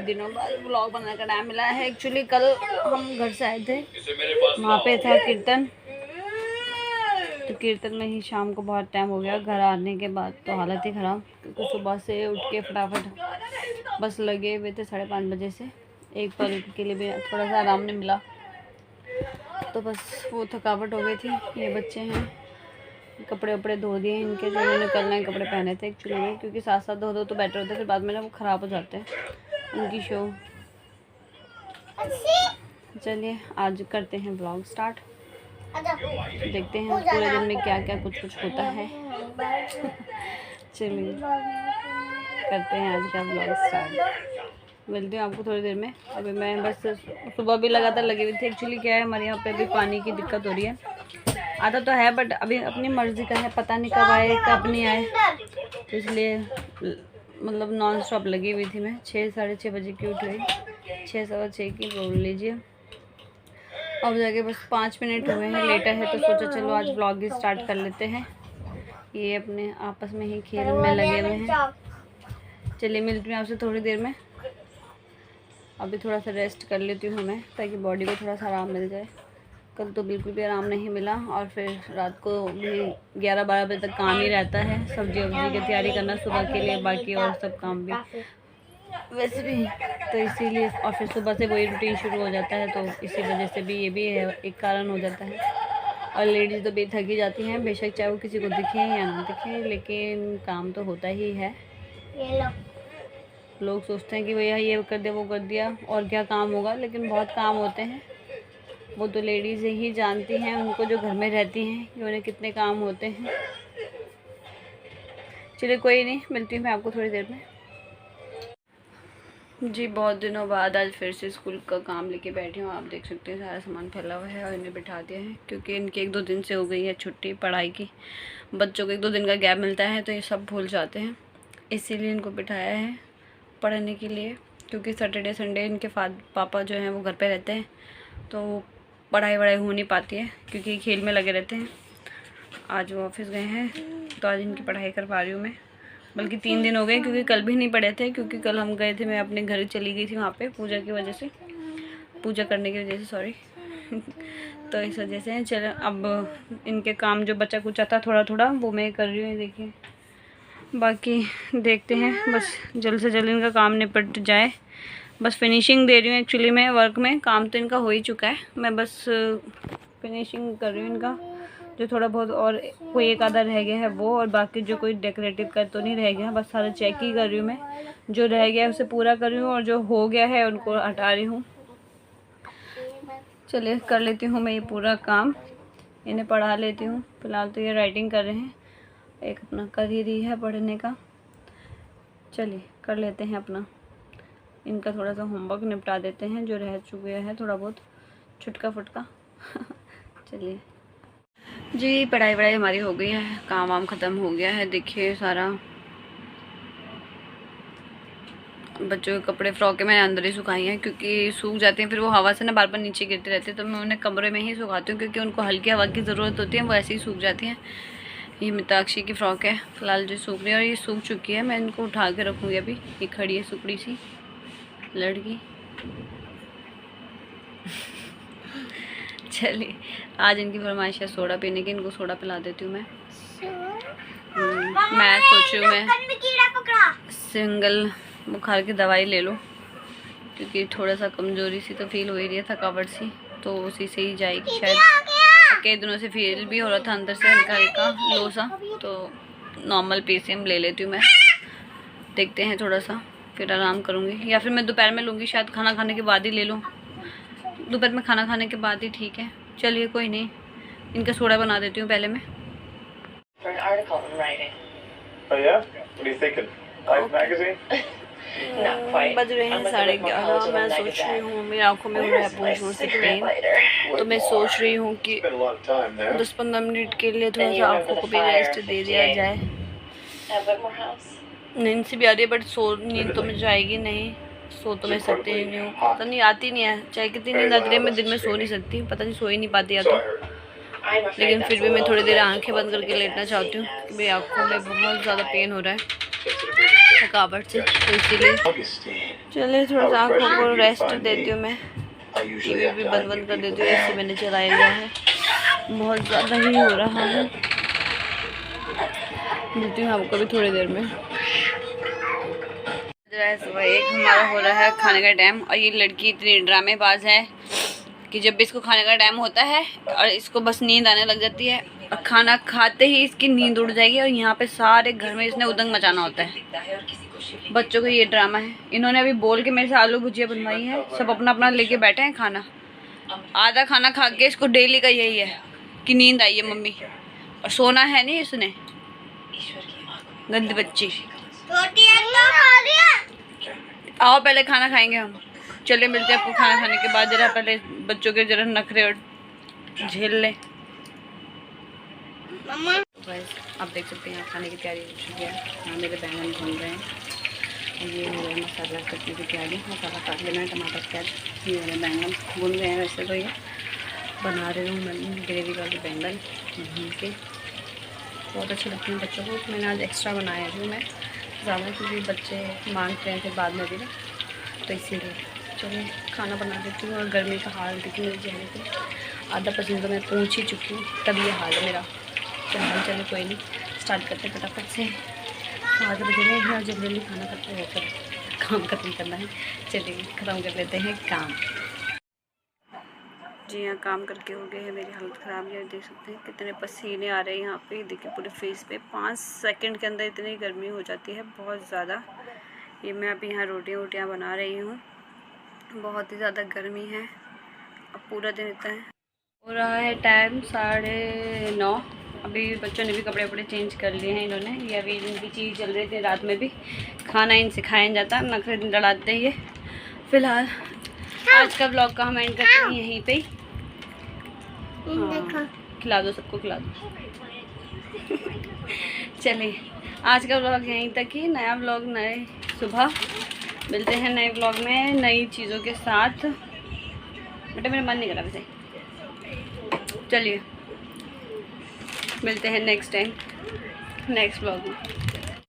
दिनों बाद व्लॉग बनाने का टाइम मिला है। एक्चुअली कल हम घर से आए थे, वहाँ पे था कीर्तन, तो कीर्तन में ही शाम को बहुत टाइम हो गया। घर आने के बाद तो हालत ही ख़राब, क्योंकि सुबह से उठ के फटाफट बस लगे हुए थे 5:30 बजे से। एक पल के लिए भी थोड़ा सा आराम नहीं मिला, तो बस वो थकावट हो गई थी। ये बच्चे हैं, कपड़े वपड़े धो दिए इनके, जो इन्होंने कल नए कपड़े पहने थे एक्चुअली में, क्योंकि साथ साथ धो दो तो बेटर होता है, फिर बाद में ना वो ख़राब हो जाते हैं उनकी शो। चलिए आज करते हैं व्लॉग स्टार्ट, देखते हैं पूरे दिन में क्या क्या कुछ होता है। चलिए करते हैं आज का व्लॉग स्टार्ट, मिलती हूँ आपको थोड़ी देर में। अभी मैं बस सुबह भी लगातार लगी हुई थी। एक्चुअली क्या है, हमारे यहाँ पे भी पानी की दिक्कत हो रही है, आता तो है बट अभी अपनी मर्ज़ी का है, पता नहीं कब आए कब नहीं आए, तो इसलिए मतलब नॉन स्टॉप लगी हुई थी मैं। 6 साढ़े 6 बजे की उठ गई, 6 सवा 6 की बोल लीजिए। अब जाके बस 5 मिनट हुए हैं, लेटा है तो सोचा चलो आज व्लॉग ही स्टार्ट कर लेते हैं। ये अपने आपस में ही खेल में लगे हुए हैं। चलिए मिलती हूँ आपसे थोड़ी देर में। अभी थोड़ा सा रेस्ट कर लेती हूँ मैं, ताकि बॉडी को थोड़ा सा आराम मिल जाए। कल तो बिल्कुल भी आराम नहीं मिला, और फिर रात को भी 11-12 बजे तक काम ही रहता है, सब्जी वब्जी की तैयारी करना सुबह के लिए, बाकी और सब काम भी वैसे भी, तो इसीलिए। और फिर सुबह से वही रूटीन शुरू हो जाता है, तो इसी वजह से भी ये भी है, एक कारण हो जाता है। और लेडीज़ तो बेथक ही जाती हैं, बेशक चाहे वो किसी को दिखे या ना दिखे, लेकिन काम तो होता ही है। लोग सोचते हैं कि भैया ये कर दिया वो कर दिया और क्या काम होगा, लेकिन बहुत काम होते हैं। वो तो लेडीज़ ही जानती हैं, उनको जो घर में रहती हैं, कि उन्हें कितने काम होते हैं। चलिए कोई नहीं, मिलती हूँ मैं आपको थोड़ी देर में। जी बहुत दिनों बाद आज फिर से स्कूल का काम लेके बैठी हूँ। आप देख सकते हैं सारा सामान फैला हुआ है, और इन्हें बिठा दिया है, क्योंकि इनके 1-2 दिन से हो गई है छुट्टी पढ़ाई की। बच्चों को 1-2 दिन का गैप मिलता है, तो ये सब भूल जाते हैं, इसीलिए इनको बिठाया है पढ़ने के लिए। क्योंकि सैटरडे संडे इनके पापा जो हैं वो घर पे रहते हैं, तो पढ़ाई वढ़ाई हो नहीं पाती है, क्योंकि खेल में लगे रहते हैं। आज वो ऑफिस गए हैं, तो आज इनकी पढ़ाई करवा रही हूँ मैं। बल्कि 3 दिन हो गए, क्योंकि कल भी नहीं पढ़े थे, क्योंकि कल हम गए थे, मैं अपने घर चली गई थी वहाँ पे पूजा की वजह से, पूजा करने की वजह से, सॉरी। तो इस वजह से चलो अब इनके काम जो बचा कुछ था थोड़ा थोड़ा वो मैं कर रही हूँ, देखिए। बाकी देखते हैं, बस जल्द से जल्द इनका काम निपट जाए। बस फिनिशिंग दे रही हूँ एक्चुअली मैं वर्क में, काम तो इनका हो ही चुका है, मैं बस फिनिशिंग कर रही हूँ इनका। जो थोड़ा बहुत और कोई एक आधा रह गया है वो, और बाकी जो कोई डेकोरेटिव का तो नहीं रह गया, बस सारा चेक ही कर रही हूँ मैं। जो रह गया है उसे पूरा कर रही हूँ, और जो हो गया है उनको हटा रही हूँ। चलिए कर लेती हूँ मैं ये पूरा काम, इन्हें पढ़ा लेती हूँ। फ़िलहाल तो ये राइटिंग कर रहे हैं, एक अपना कर ही रही है पढ़ने का। चलिए कर लेते हैं अपना, इनका थोड़ा सा होमवर्क निपटा देते हैं जो रह चुके हैं, थोड़ा बहुत छुटका फुटका। चलिए जी, पढ़ाई वढ़ाई हमारी हो गई है, काम वाम ख़त्म हो गया है। देखिए सारा बच्चों के कपड़े फ्रॉकें मैंने अंदर ही सुखाई हैं, क्योंकि सूख जाती हैं, फिर वो हवा से ना बार बार नीचे गिरते रहते हैं, तो मैं उन्हें कमरे में ही सुखाती हूँ, क्योंकि उनको हल्की हवा की ज़रूरत होती है, वो ऐसे ही सूख जाती हैं। ये मिताक्षी की फ़्रॉक है फ़िलहाल जो सूख रही है, और ये सूख चुकी है, मैं इनको उठा के रखूँगी अभी। ये खड़ी है सुकड़ी सी लड़की। चलिए आज इनकी फरमाइश है सोडा पीने की, इनको सोडा पिला देती हूँ मैं। मैं सोच रही हूँ मैं सिंगल बुखार की दवाई ले लूँ, क्योंकि थोड़ा सा कमज़ोरी सी तो फील हो ही रही है, थकावट सी, तो उसी से ही जाएगी शायद। कई दिनों से फील भी हो रहा था अंदर से हल्का हल्का लो सा, तो नॉर्मल PCM ले लेती हूँ मैं। देखते हैं थोड़ा सा, फिर आराम करूँगी, या फिर मैं दोपहर में लूँगी, शायद खाना खाने के बाद ही ले लूँ। दोपहर में खाना खाने के बाद ही ठीक है। चलिए कोई नहीं, इनका सोडा बना देती हूँ पहले मैं। बज रहे हैं 11:30। मैं सोच रही हूँ, मेरी आँखों में हो रहा है बहुत जोर से पेन, तो मैं सोच रही हूँ कि 10-15 मिनट के लिए थोड़ा सा आँखों को भी रेस्ट दे दिया जाए। नींद से भी आ रही है, बट नींद तो मुझे आएगी नहीं, सो तो मैं सकती नहीं हूँ, पता नहीं आती नहीं है, चाहे कितनी नींद आती है मैं दिन में सो नहीं सकती, पता नहीं सो ही नहीं पाती या तो। लेकिन फिर भी मैं थोड़ी देर आंखें बंद करके लेटना चाहती हूँ, क्योंकि मेरी आँखों में बहुत ज़्यादा पेन हो रहा है। थकावट से, तो इसीलिए चलिए थोड़ा सा आँखों को रेस्ट देती हूँ। मैं टीवी भी बंद कर देती हूँ, ऐसे मैंने चलाया हुआ है, बहुत ज़्यादा ही हो रहा है। मिलती हूँ आपको भी थोड़ी देर में। सुबह 1 हमारा हो रहा है खाने का टाइम, और ये लड़की इतनी ड्रामेबाज है कि जब भी इसको खाने का टाइम होता है और इसको बस नींद आने लग जाती है, और खाना खाते ही इसकी नींद उड़ जाएगी, और यहाँ पे सारे घर में इसने उदंग मचाना होता है। बच्चों का ये ड्रामा है। इन्होंने अभी बोल के मेरे से आलू भुजिया बनवाई है, सब अपना अपना लेके बैठे हैं खाना। आधा खाना खा के इसको डेली का यही है कि नींद आई है मम्मी, और सोना है नहीं इसने, गंदी बच्ची। आओ पहले खाना खाएंगे हम, चले मिलते हैं आपको खाना खाने के बाद। जरा पहले बच्चों के जरा नखरे और झेल लें। आप देख सकते हैं खाने की तैयारी हो चुकी है। यहाँ मेरे बैंगन भून रहे हैं, और ये हो रहा है मसाला कटने की तैयारी। मसाला काट लेना है, टमाटर प्याज। ये मेरे बैंगन भून रहे हैं। वैसे तो ये बना रही हूँ मैं ग्रेवी वाले बैंगन भून के, बहुत अच्छे लगते हैं बच्चों को। मैंने आज एक्स्ट्रा बनाया है मैं ज़्यादा, क्योंकि बच्चे मांगते हैं फिर बाद में भी ना, तो इसीलिए चलिए खाना बना देती हूँ। और गर्मी का हाल देखिए मेरे चेहरे पे, आधा पसीना तो मैं पहुँच ही चुकी हूँ, तब ये हाल है मेरा। चलिए कोई नहीं, स्टार्ट करते फटाफट से। 7 बजे रहे हैं और जल्दी खाना खत्म होकर काम खत्म करना है। चलिए ख़त्म कर लेते हैं काम। जी हाँ, काम करके हो गए हैं, मेरी हालत ख़राब है। देख सकते हैं कितने पसीने आ रहे हैं यहाँ पे, देखिए पूरे फेस पे। 5 सेकंड के अंदर इतनी गर्मी हो जाती है, बहुत ज़्यादा। ये मैं अभी यहाँ रोटियाँ बना रही हूँ, बहुत ही ज़्यादा गर्मी है। अब पूरा दिन इतना है। हो रहा है टाइम 9:30। अभी बच्चों ने भी कपड़े वपड़े चेंज कर लिए हैं इन्होंने। ये अभी इनकी चीज़ चल रही थी, रात में भी खाना इनसे खाया जाता, नखरे लड़ाते हैं ये। फ़िलहाल आज का ब्लॉग का हम एंड करते हैं यहीं पे। हाँ, खिला दो सबको, खिला दो। चलिए आज का ब्लॉग यहीं तक ही। नया ब्लॉग नए सुबह मिलते हैं, नए ब्लॉग में नई चीज़ों के साथ। बेटा मेरा मन नहीं करा वैसे। चलिए मिलते हैं नेक्स्ट टाइम नेक्स्ट ब्लॉग में।